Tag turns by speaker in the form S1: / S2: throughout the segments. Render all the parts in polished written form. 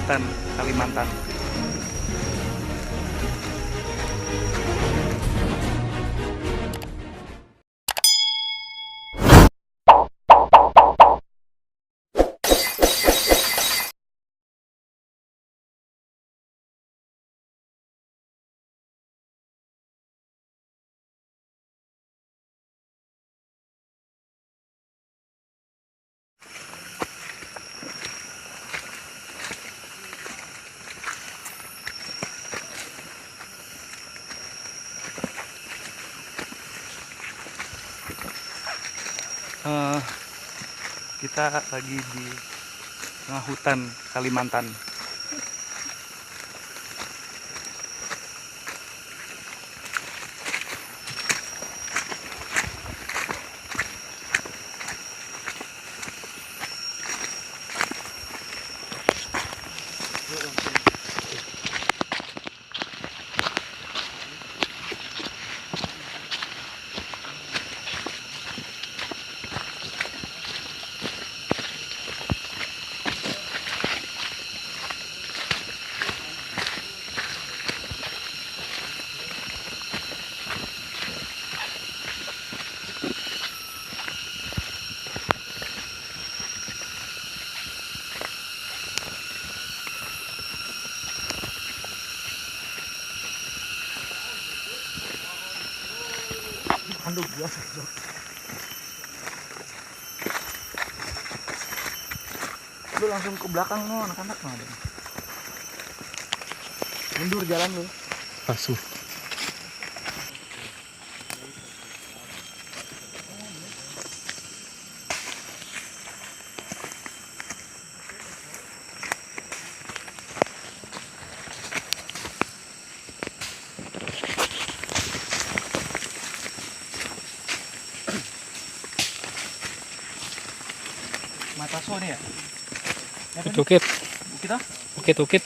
S1: hutan Kalimantan. Kita lagi di tengah hutan Kalimantan. Aduh, biasa. Lu langsung ke belakang lo, anak-anak mah. Mundur jalan lu. Asuh. Mata so nih ya?
S2: Ukit.
S1: Ukit ah?
S2: Ukit.
S1: Ukit.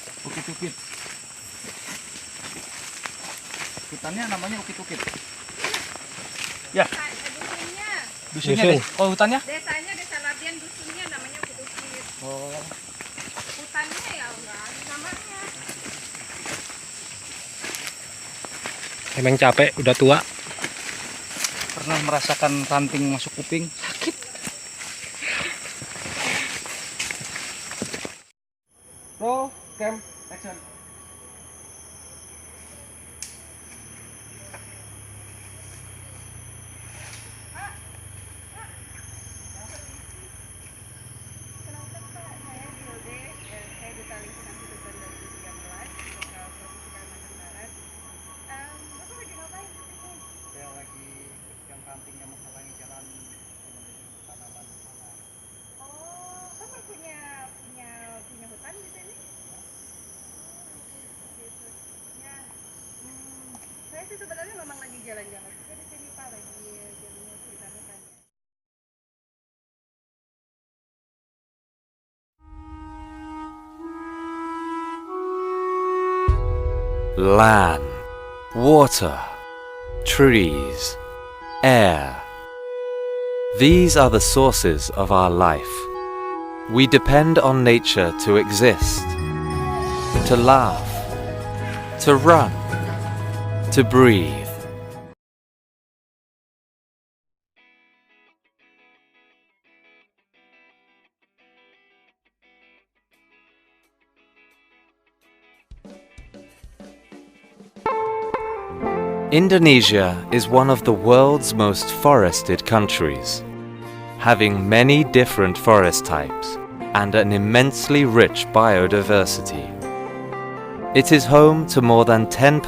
S1: Hutannya namanya ukit-ukit. Ya. Dusunnya deh. Oh, hutannya?
S3: Desanya Desa Labian, dusunnya namanya ukit-ukit.
S1: Oh.
S3: Hutannya ya enggak ada namanya.
S2: Emang capek, udah tua.
S1: Pernah merasakan ranting masuk kuping? Sakit. Roll, cam, action.
S3: Saya Duta Lingkungan Hidup dan 2013 lokal Provinsi Kalimantan Barat. Bapak lagi ngapain di sini?
S1: Saya lagi yang ranting yang menghalangi jalan tanaman.
S3: Oh, Bapak punya hutan di sini? Gitu. Ya. Saya sih sebenarnya memang lagi jalan-jalan juga di sini Pak, lagi jadinya ceritanya tanya.
S4: Land, water, trees, air. These are the sources of our life. We depend on nature to exist, to laugh, to run, to breathe. Indonesia is one of the world's most forested countries, having many different forest types and an immensely rich biodiversity. It is home to more than 10%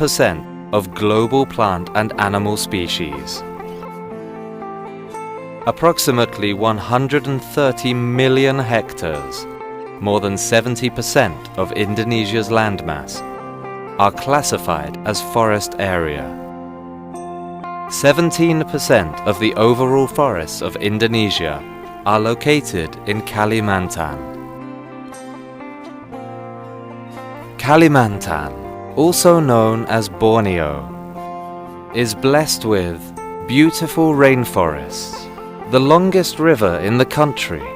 S4: of global plant and animal species. Approximately 130 million hectares, more than 70% of Indonesia's landmass, are classified as forest area. 17% of the overall forests of Indonesia are located in Kalimantan. Kalimantan, also known as Borneo, is blessed with beautiful rainforests, the longest river in the country.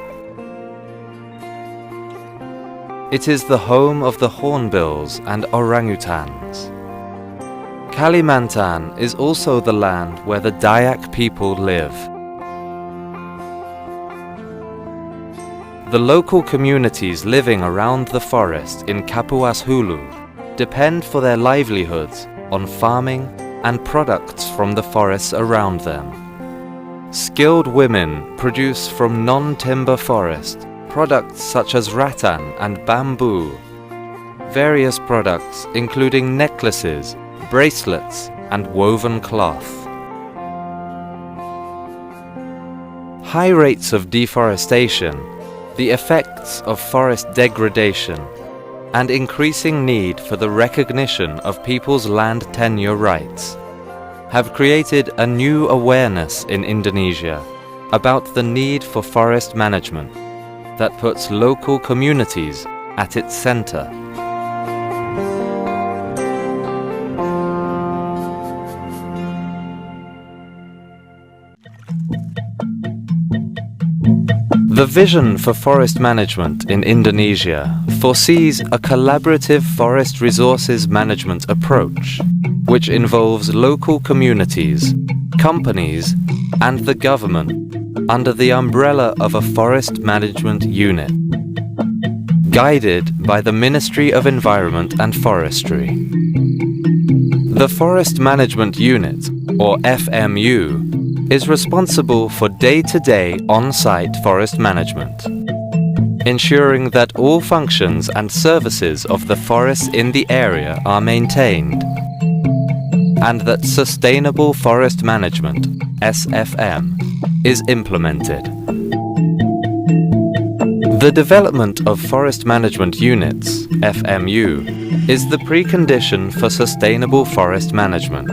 S4: It is the home of the hornbills and orangutans. Kalimantan is also the land where the Dayak people live. The local communities living around the forest in Kapuas, Hulu depend for their livelihoods on farming and products from the forests around them. Skilled women produce from non-timber forest products such as rattan and bamboo. Various products including necklaces, bracelets and woven cloth. High rates of deforestation, the effects of forest degradation, and increasing need for the recognition of people's land tenure rights have created a new awareness in Indonesia about the need for forest management that puts local communities at its center. The vision for forest management in Indonesia foresees a collaborative forest resources management approach, which involves local communities, companies, and the government under the umbrella of a forest management unit, guided by the Ministry of Environment and Forestry. The Forest Management Unit, or FMU, is responsible for day-to-day on-site forest management, ensuring that all functions and services of the forests in the area are maintained, and that sustainable forest management, SFM, is implemented. The development of forest management units, FMU, is the precondition for sustainable forest management,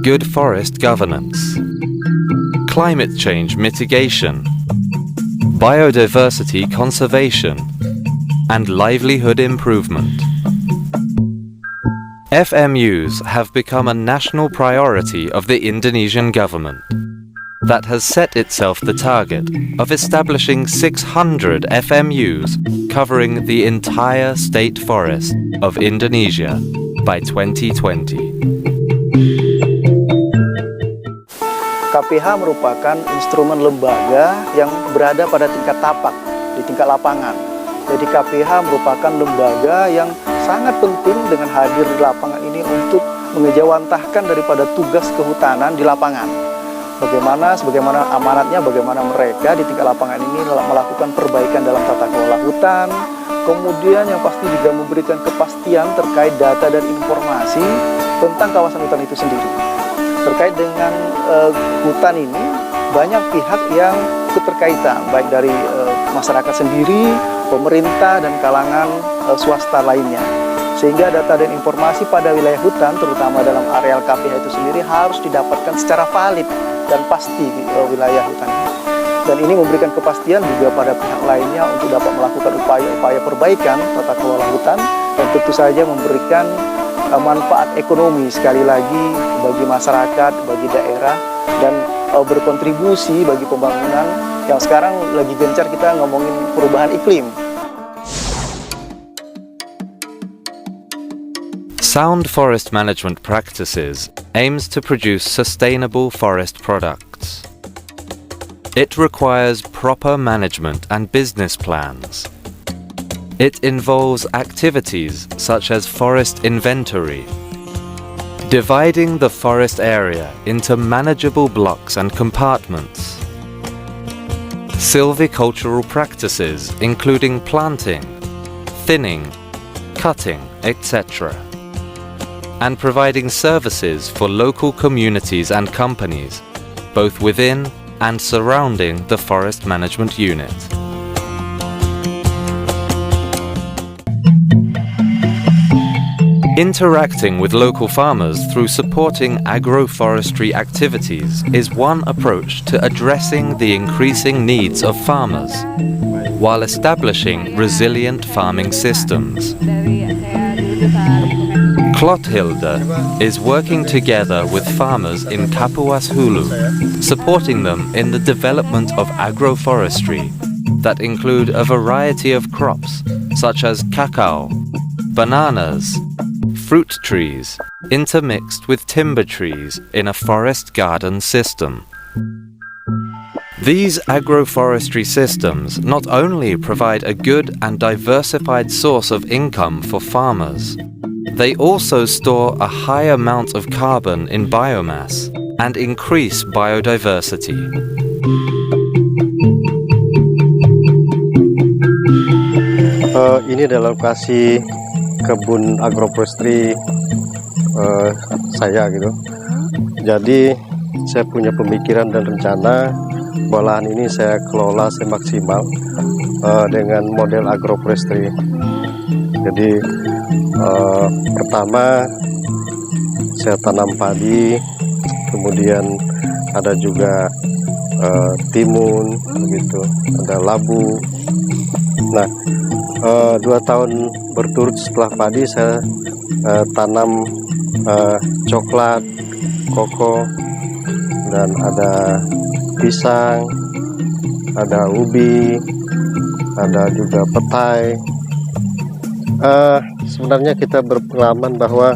S4: good forest governance, climate change mitigation, biodiversity conservation, and livelihood improvement. FMUs have become a national priority of the Indonesian government that has set itself the target of establishing 600 FMUs covering the entire state forest of Indonesia by 2020.
S1: KPH merupakan instrumen lembaga yang berada pada tingkat tapak, di tingkat lapangan. Jadi KPH merupakan lembaga yang sangat penting dengan hadir di lapangan ini untuk mengejawantahkan daripada tugas kehutanan di lapangan. Sebagaimana amanatnya, bagaimana mereka di tingkat lapangan ini melakukan perbaikan dalam tata kelola hutan, kemudian yang pasti juga memberikan kepastian terkait data dan informasi tentang kawasan hutan itu sendiri. Terkait dengan hutan ini, banyak pihak yang keterkaitan, baik dari masyarakat sendiri, pemerintah, dan kalangan swasta lainnya. Sehingga data dan informasi pada wilayah hutan, terutama dalam areal KPH itu sendiri, harus didapatkan secara valid dan pasti di wilayah hutan. Dan ini memberikan kepastian juga pada pihak lainnya untuk dapat melakukan upaya-upaya perbaikan tata kelola hutan, dan tentu saja memberikan manfaat ekonomi sekali lagi bagi masyarakat, bagi daerah, dan berkontribusi bagi pembangunan yang sekarang lagi gencar kita ngomongin perubahan iklim.
S4: Sound forest management practices aims to produce sustainable forest products. It requires proper management and business plans. It involves activities such as forest inventory, dividing the forest area into manageable blocks and compartments, silvicultural practices including planting, thinning, cutting, etc., and providing services for local communities and companies, both within and surrounding the forest management unit. Interacting with local farmers through supporting agroforestry activities is one approach to addressing the increasing needs of farmers, while establishing resilient farming systems. Clothilde is working together with farmers in Kapuas, Hulu, supporting them in the development of agroforestry that include a variety of crops such as cacao, bananas, fruit trees, intermixed with timber trees in a forest garden system. These agroforestry systems not only provide a good and diversified source of income for farmers, they also store a high amount of carbon in biomass and increase biodiversity.
S5: Ini adalah lokasi kebun agroforestry saya gitu. Jadi saya punya pemikiran dan rencana bahwa lahan ini saya kelola semaksimal dengan model agroforestry. Jadi pertama saya tanam padi, kemudian ada juga timun, begitu, ada labu. Nah, 2 tahun berturut setelah padi saya tanam coklat, koko, dan ada pisang, ada ubi, ada juga petai. Sebenarnya kita berpengalaman bahwa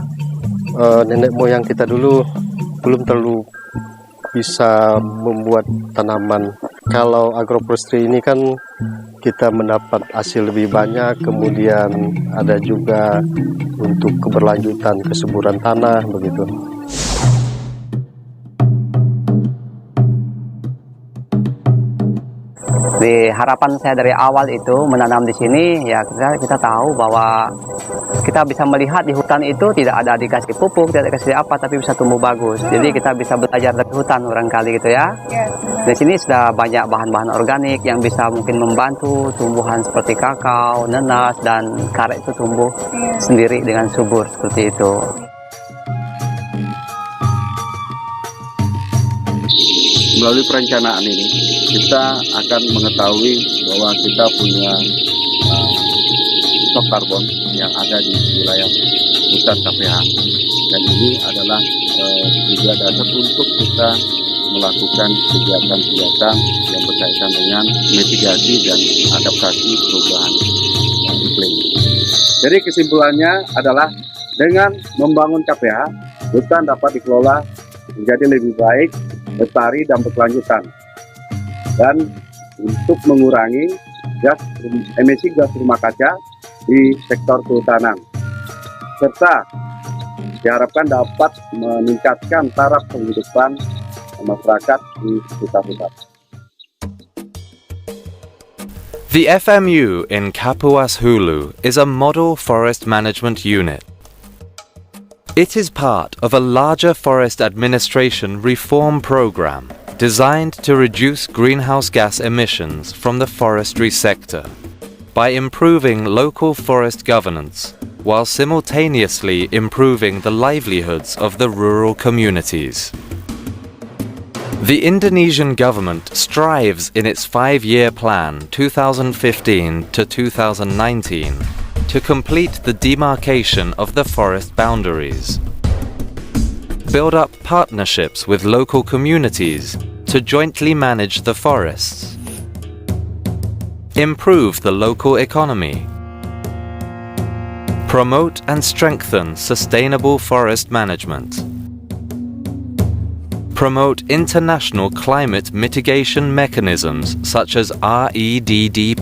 S5: nenek moyang kita dulu belum terlalu bisa membuat tanaman. Kalau agroforestry ini kan kita mendapat hasil lebih banyak, kemudian ada juga untuk keberlanjutan kesuburan tanah, begitu.
S6: Di harapan saya dari awal itu menanam di sini, ya kita tahu bahwa kita bisa melihat di hutan itu tidak ada dikasih pupuk, tidak dikasih apa, tapi bisa tumbuh bagus. Jadi kita bisa belajar dari hutan barangkali gitu ya. Di sini sudah banyak bahan-bahan organik yang bisa mungkin membantu tumbuhan seperti kakao, nenas, dan karet itu tumbuh sendiri dengan subur seperti itu.
S7: Melalui perencanaan ini, kita akan mengetahui bahwa kita punya stok karbon yang ada di wilayah hutan KPH. Dan ini adalah juga dasar untuk kita melakukan kegiatan-kegiatan yang berkaitan dengan mitigasi dan adaptasi perubahan iklim. Jadi kesimpulannya adalah dengan membangun KPH, hutan dapat dikelola menjadi lebih baik, lestari dan berkelanjutan, dan untuk mengurangi emisi gas rumah kaca di sektor kehutanan, serta diharapkan dapat meningkatkan taraf penghidupan masyarakat di hutan-hutan.
S4: The FMU in Kapuas, Hulu is a model forest management unit. It is part of a larger forest administration reform program designed to reduce greenhouse gas emissions from the forestry sector by improving local forest governance while simultaneously improving the livelihoods of the rural communities. The Indonesian government strives in its 5-year plan 2015 to 2019 to complete the demarcation of the forest boundaries, build up partnerships with local communities to jointly manage the forests, improve the local economy, promote and strengthen sustainable forest management, promote international climate mitigation mechanisms such as REDD+,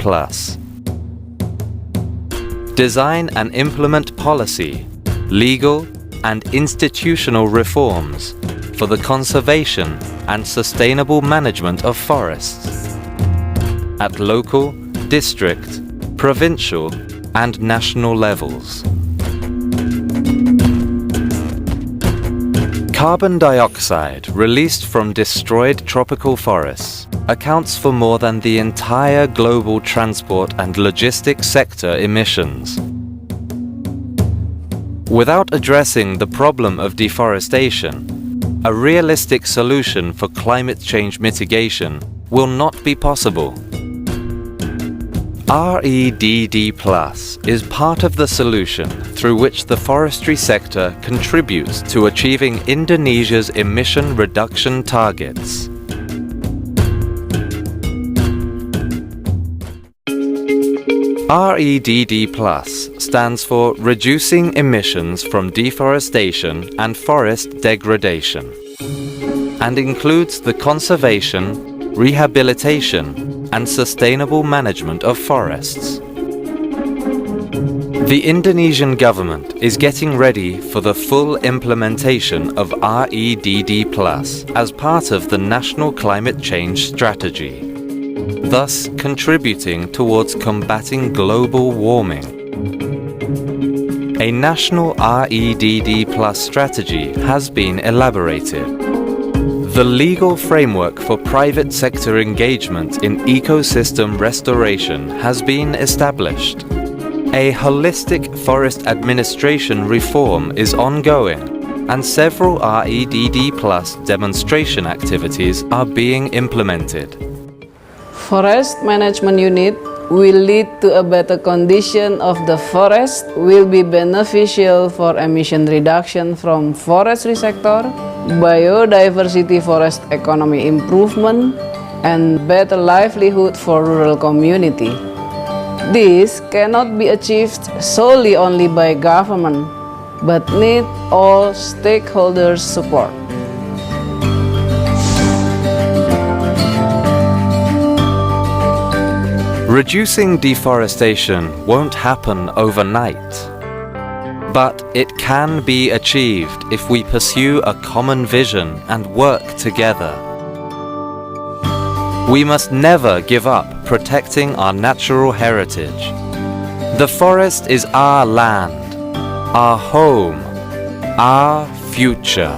S4: design and implement policy, legal and institutional reforms for the conservation and sustainable management of forests at local, district, provincial and national levels. Carbon dioxide released from destroyed tropical forests accounts for more than the entire global transport and logistics sector emissions. Without addressing the problem of deforestation, a realistic solution for climate change mitigation will not be possible. REDD+ is part of the solution through which the forestry sector contributes to achieving Indonesia's emission reduction targets. REDD+ stands for Reducing Emissions from Deforestation and Forest Degradation, and includes the conservation, rehabilitation, and sustainable management of forests. The Indonesian government is getting ready for the full implementation of REDD+ as part of the National Climate Change Strategy, thus contributing towards combating global warming. A national REDD+ strategy has been elaborated. The legal framework for private sector engagement in ecosystem restoration has been established. A holistic forest administration reform is ongoing, and several REDD+ demonstration activities are being implemented.
S8: Forest Management Unit will lead to a better condition of the forest, will be beneficial for emission reduction from forestry sector, biodiversity forest economy improvement, and better livelihood for rural community. This cannot be achieved solely only by government, but need all stakeholders' support.
S4: Reducing deforestation won't happen overnight, but it can be achieved if we pursue a common vision and work together. We must never give up protecting our natural heritage. The forest is our land, our home, our future.